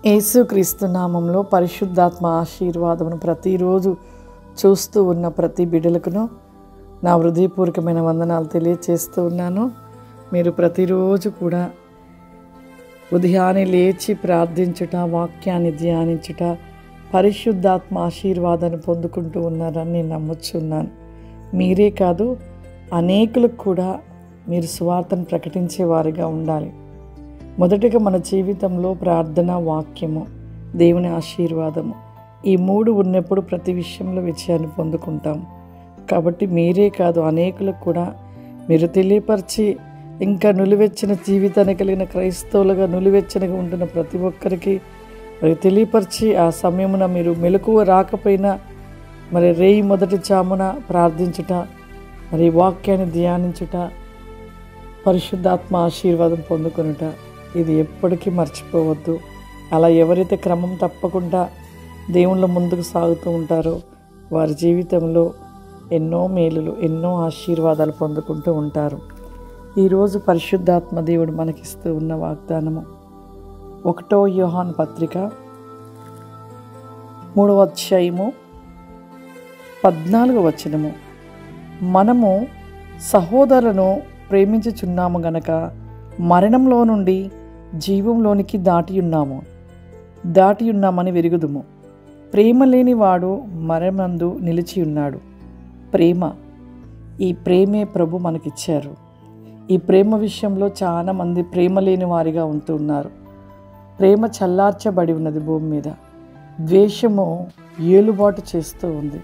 యేసుక్రీస్తు నామంలో పరిశుద్ధాత్మ ఆశీర్వాదమును ప్రతిరోజు చూస్తూ ఉన్న ప్రతి బిడ్డలకును నా హృదయపూర్వకమైన వందనాలు తెలియచేస్తూ ఉన్నాను. మీరు ప్రతిరోజు కూడా ఉదయాన్నే లేచి ప్రార్థించుట, వాక్యాన్ని ధ్యానించుట, పరిశుద్ధాత్మ ఆశీర్వాదాన్ని పొందుకుంటూ ఉన్నారని నేను నమ్ముచున్నాను. మీరే కాదు, అనేకులకు కూడా మీరు సువార్తను ప్రకటించేవారిగా ఉండాలి. మొదటిగా మన జీవితంలో ప్రార్థన, వాక్యము, దేవుని ఆశీర్వాదము, ఈ మూడు ఉన్నప్పుడు ప్రతి విషయంలో విజయాన్ని పొందుకుంటాం. కాబట్టి మీరే కాదు, అనేకులకు కూడా మీరు తెలియపరిచి ఇంకా నులివెచ్చిన జీవితాన్ని కలిగిన క్రైస్తవులుగా నులివెచ్చనగా ఉంటున్న ప్రతి ఒక్కరికి మరి తెలియపరిచి ఆ సమయమున మీరు మెలకువ రాకపోయినా మరి రేయి మొదటి జామున ప్రార్థించుట, మరి వాక్యాన్ని ధ్యానించుట, పరిశుద్ధాత్మ ఆశీర్వాదం పొందుకొనుట, ఇది ఎప్పటికీ మర్చిపోవద్దు. అలా ఎవరైతే క్రమం తప్పకుండా దేవుళ్ళ ముందుకు సాగుతూ ఉంటారో వారి జీవితంలో ఎన్నో మేలులు, ఎన్నో ఆశీర్వాదాలు పొందుకుంటూ ఉంటారు. ఈరోజు పరిశుద్ధాత్మ దేవుడు మనకిస్తూ ఉన్న వాగ్దానము 1 యోహాను పత్రిక 3వ అధ్యాయము 14వ వచనము, మనము సహోదరులను ప్రేమించుచున్నాము గనక మరణంలో నుండి జీవంలోనికి దాటి ఉన్నామని వెరుగుదుము. ప్రేమ లేని వాడు మరణమందు నిలిచి ఉన్నాడు. ఈ ప్రేమే ప్రభు మనకిచ్చారు. ఈ ప్రేమ విషయంలో చాలామంది ప్రేమ లేని వారిగా ఉంటూ ఉన్నారు. ప్రేమ చల్లార్చబడి ఉన్నది భూమి మీద. ద్వేషము ఏలుబాటు చేస్తూ ఉంది.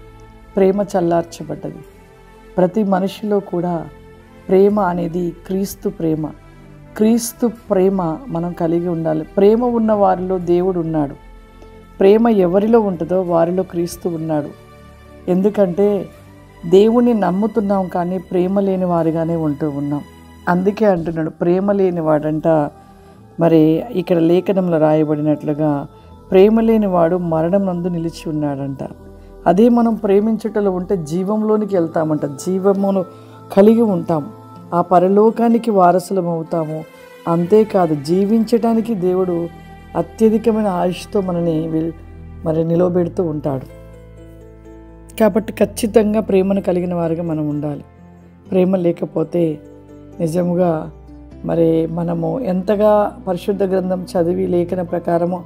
ప్రేమ చల్లార్చబడ్డది. ప్రతి మనిషిలో కూడా ప్రేమ అనేది క్రీస్తు ప్రేమ మనం కలిగి ఉండాలి. ప్రేమ ఉన్న వారిలో దేవుడు ఉన్నాడు. ప్రేమ ఎవరిలో ఉంటుందో వారిలో క్రీస్తు ఉన్నాడు. ఎందుకంటే దేవుణ్ణి నమ్ముతున్నాం కానీ ప్రేమ లేని వారిగానే ఉంటూ ఉన్నాం. అందుకే అంటున్నాడు, ప్రేమ లేని వాడంట, మరి ఇక్కడ లేఖనంలో రాయబడినట్లుగా ప్రేమ లేని వాడు మరణం నందు నిలిచి ఉన్నాడంట. అదే మనం ప్రేమించుటలో ఉంటే జీవంలోనికి వెళ్తామంట. జీవమును కలిగి ఉంటాం. ఆ పరలోకానికి వారసులం అవుతాము. అంతేకాదు, జీవించడానికి దేవుడు అత్యధికమైన ఆయుష్తో మనని మరి నిలవబెడుతూ ఉంటాడు. కాబట్టి ఖచ్చితంగా ప్రేమను కలిగిన వారిగా మనం ఉండాలి. ప్రేమ లేకపోతే నిజముగా మరి మనము ఎంతగా పరిశుద్ధ గ్రంథం చదివి లేఖన ప్రకారము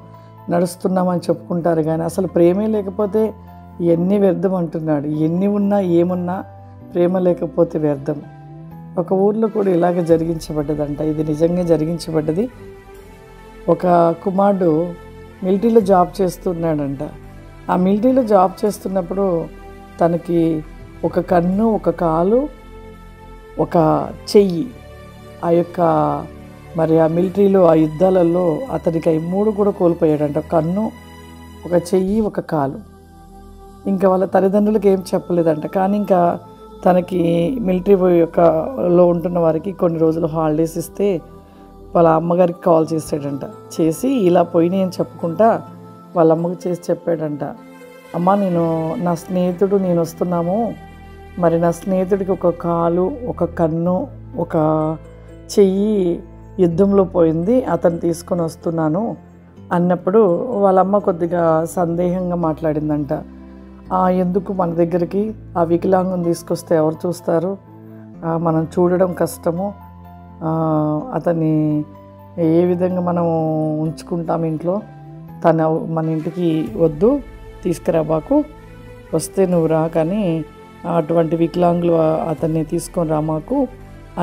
నడుస్తున్నామని చెప్పుకుంటారు, కానీ అసలు ప్రేమే లేకపోతే ఎన్ని వ్యర్థం అంటున్నాడు. ఎన్ని ఉన్నా ఏమున్నా ప్రేమ లేకపోతే వ్యర్థం. ఒక ఊర్లో కూడా ఇలాగ జరిగించబడ్డదంట. ఇది నిజంగా జరిగించబడ్డది. ఒక కుమారుడు మిలిటరీలో జాబ్ చేస్తున్నాడంట. ఆ మిలిటరీలో జాబ్ చేస్తున్నప్పుడు తనకి ఒక కన్ను, ఒక కాలు, ఒక చెయ్యి, ఆ యొక్క మరి ఆ మిలిటరీలో ఆ యుద్ధాలలో అతనికి అవి 3 కూడా కోల్పోయాడంట. కన్ను, ఒక చెయ్యి, ఒక కాలు. ఇంకా వాళ్ళ తల్లిదండ్రులకు ఏం చెప్పలేదంట. కానీ ఇంకా తనకి మిలిటరీ లో ఉంటున్న వారికి కొన్ని రోజులు హాలిడేస్ ఇస్తే వాళ్ళ అమ్మగారికి కాల్ చేశాడంట. చేసి ఇలా పోయినాయి అని చెప్పుకుంటా వాళ్ళ అమ్మకి చేసి చెప్పాడంట, అమ్మ నా స్నేహితుడు నేను వస్తున్నాము, మరి నా స్నేహితుడికి ఒక కాలు, ఒక కన్ను, ఒక చెయ్యి యుద్ధంలో పోయింది, అతను తీసుకొని వస్తున్నాను అన్నప్పుడు వాళ్ళమ్మ కొద్దిగా సందేహంగా మాట్లాడిందంట. ఎందుకు మన దగ్గరికి ఆ వికలాంగం తీసుకొస్తే ఎవరు చూస్తారు, మనం చూడడం కష్టము, అతన్ని ఏ విధంగా మనం ఉంచుకుంటాం ఇంట్లో, మన ఇంటికి వద్దు, తీసుకురాబాకు, వస్తే నువ్వు రా, కానీ అటువంటి వికలాంగులు అతన్ని తీసుకొని రా మాకు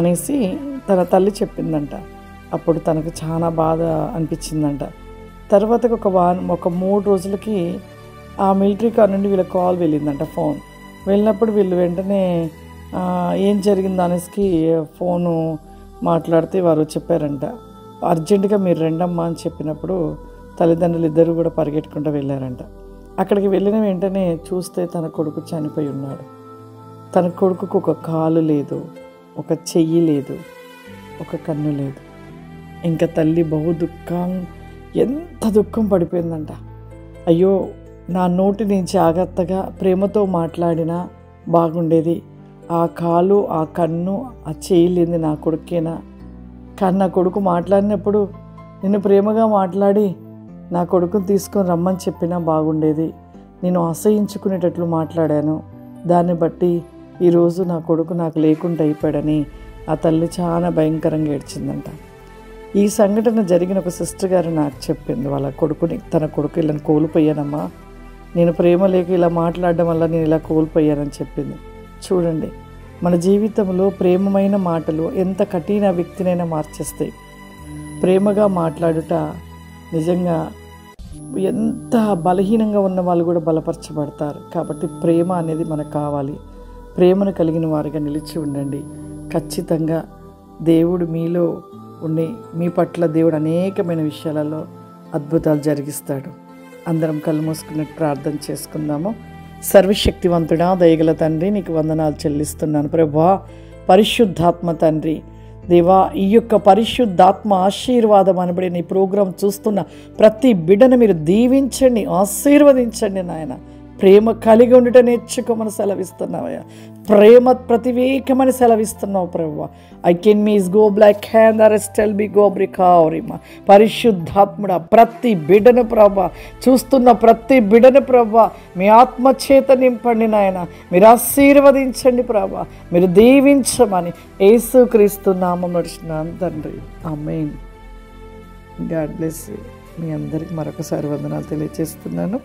అనేసి తన తల్లి చెప్పిందంట. అప్పుడు తనకు చాలా బాధ అనిపించిందంట. తర్వాత ఒక 3 రోజులకి ఆ మిలిటరీ కార్ నుండి వీళ్ళ కాల్ వెళ్ళిందంట, ఫోన్ వెళ్ళినప్పుడు వీళ్ళు వెంటనే ఏం జరిగింది అనేసి ఫోను మాట్లాడితే వారు చెప్పారంట, అర్జెంటుగా మీరు రెండమ్మా అని చెప్పినప్పుడు తల్లిదండ్రులు ఇద్దరు కూడా పరిగెట్టుకుంటూ వెళ్ళారంట. అక్కడికి వెళ్ళిన వెంటనే చూస్తే తన కొడుకు చనిపోయి ఉన్నాడు. తన కొడుకుకు ఒక కాలు లేదు, ఒక చెయ్యి లేదు, ఒక కన్ను లేదు. ఇంకా తల్లి ఎంత దుఃఖం పడిపోయిందంట. అయ్యో, నా నోటిని జాగ్రత్తగా ప్రేమతో మాట్లాడినా బాగుండేది, ఆ కాలు, ఆ కన్ను, ఆ చెయ్యి లేని నా కొడుకేనా, కానీ నా కొడుకు మాట్లాడినప్పుడు నిన్ను ప్రేమగా మాట్లాడి నా కొడుకుని తీసుకొని రమ్మని చెప్పినా బాగుండేది, నేను అసహించుకునేటట్లు మాట్లాడాను, దాన్ని బట్టి ఈరోజు నా కొడుకు నాకు లేకుండా అయిపోయాడని ఆ తల్లి చాలా భయంకరంగా ఏడ్చిందంట. ఈ సంఘటన జరిగిన ఒక సిస్టర్ గారు నాకు చెప్పింది, వాళ్ళ కొడుకుని, తన కొడుకు ఇలా కోల్పోయానమ్మా, నేను ప్రేమ లేక ఇలా మాట్లాడడం వల్ల నేను ఇలా కోల్పోయానని చెప్పింది. చూడండి, మన జీవితంలో ప్రేమమైన మాటలు ఎంత కఠిన వ్యక్తినైనా మార్చేస్తాయి. ప్రేమగా మాట్లాడుట నిజంగా ఎంత బలహీనంగా ఉన్న వాళ్ళు కూడా బలపరచబడతారు. కాబట్టి ప్రేమ అనేది మనకు కావాలి. ప్రేమను కలిగిన వారిగా నిలిచి ఉండండి. ఖచ్చితంగా దేవుడు మీలో ఉండి మీ పట్ల దేవుడు అనేకమైన విషయాలలో అద్భుతాలు జరిగిస్తాడు. అందరం కళ్ళు మూసుకున్నట్టు ప్రార్థన చేసుకుందాము. సర్వశక్తివంతుడా, దయగల తండ్రి, నీకు వందనాలు చెల్లిస్తున్నాను ప్రభువా. పరిశుద్ధాత్మ తండ్రి, దేవా, ఈ యొక్క పరిశుద్ధాత్మ ఆశీర్వాదం అనబడిన ఈ ప్రోగ్రాం చూస్తున్న ప్రతి బిడ్డను మీరు దీవించండి, ఆశీర్వదించండి నాయన. ప్రేమ కలిగి ఉండటం నేర్చుకోమని సెలవిస్తున్నావయ్యా. ప్రేమ ప్రతివేకమని సెలవిస్తున్నావు ప్రభువా. ఐ కెన్ మీస్ గో బ్లాక్ హ్యాండ్ అరెస్టెల్ బి గో బ్రికారిమా. పరిశుద్ధాత్ముడ, ప్రతి బిడ్డను ప్రభా, చూస్తున్న ప్రతి బిడ్డను ప్రభా, మీ ఆత్మచేత నింపండి నాయన. మీరు ఆశీర్వదించండి ప్రభా, మీరు దీవించమని యేసుక్రీస్తు నామములో నడుచున్నాను తండ్రి, ఆమేన్. God bless you. మీ అందరికి మరొకసారి వందనాలు తెలియజేస్తున్నాను.